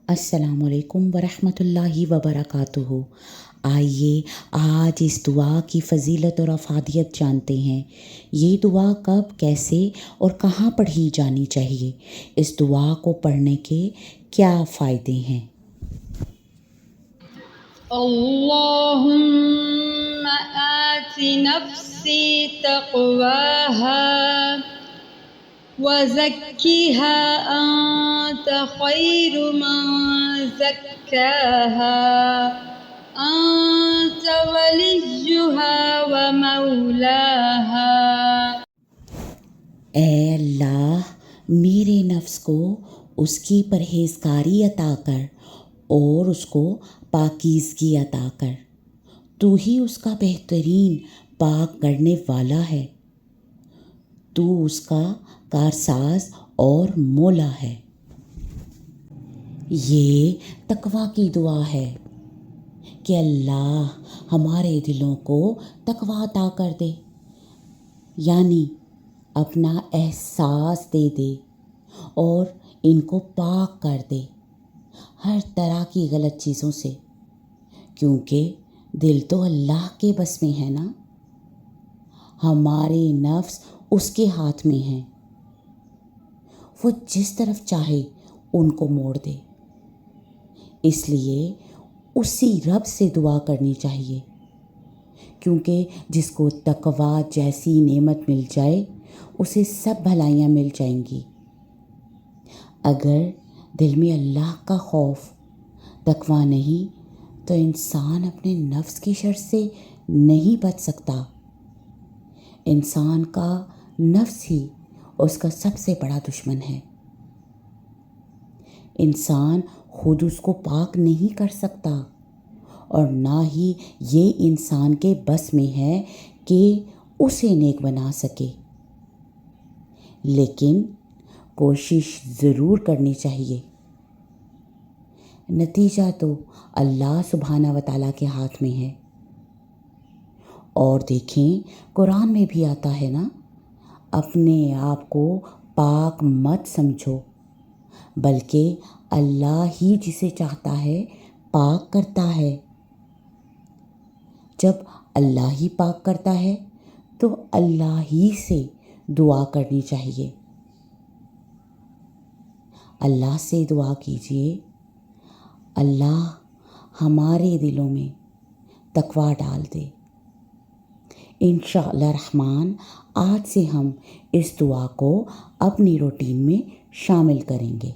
السلام علیکم ورحمۃ اللہ وبرکاتہ۔ آئیے آج اس دعا کی فضیلت اور افادیت جانتے ہیں۔ یہ دعا کب، کیسے اور کہاں پڑھی جانی چاہیے؟ اس دعا کو پڑھنے کے کیا فائدے ہیں؟ اللہم آت نفسی تقواها وزکیها انت خیر من زکاها انت ولیها ومولاها۔ اے اللہ، میرے نفس کو اس کی پرہیزگاری عطا کر اور اس کو پاکیزگی عطا کر۔ تو ہی اس کا بہترین پاک کرنے والا ہے، تو اس کا کارساز اور مولا ہے۔ یہ تقویٰ کی دعا ہے کہ اللہ ہمارے دلوں کو تقویٰ عطا کر دے، یعنی اپنا احساس دے دے اور ان کو پاک کر دے ہر طرح کی غلط چیزوں سے، کیونکہ دل تو اللہ کے بس میں ہے نا، ہمارے نفس اس کے ہاتھ میں ہیں، وہ جس طرف چاہے ان کو موڑ دے۔ اس لیے اسی رب سے دعا کرنی چاہیے، کیونکہ جس کو تقویٰ جیسی نعمت مل جائے اسے سب بھلائیاں مل جائیں گی۔ اگر دل میں اللہ کا خوف، تقویٰ نہیں تو انسان اپنے نفس کی شر سے نہیں بچ سکتا۔ انسان کا نفس ہی اس کا سب سے بڑا دشمن ہے۔ انسان خود اس کو پاک نہیں کر سکتا، اور نہ ہی یہ انسان کے بس میں ہے کہ اسے نیک بنا سکے، لیکن کوشش ضرور کرنی چاہیے۔ نتیجہ تو اللہ سبحانہ و تعالیٰ کے ہاتھ میں ہے۔ اور دیکھیں، قرآن میں بھی آتا ہے نا، اپنے آپ کو پاک مت سمجھو، بلکہ اللہ ہی جسے چاہتا ہے پاک کرتا ہے۔ جب اللہ ہی پاک کرتا ہے تو اللہ ہی سے دعا کرنی چاہیے۔ اللہ سے دعا کیجیے، اللہ ہمارے دلوں میں تقویٰ ڈال دے۔ انشاءاللہ رحمان آج سے ہم اس دعا کو اپنی روٹین میں شامل کریں گے۔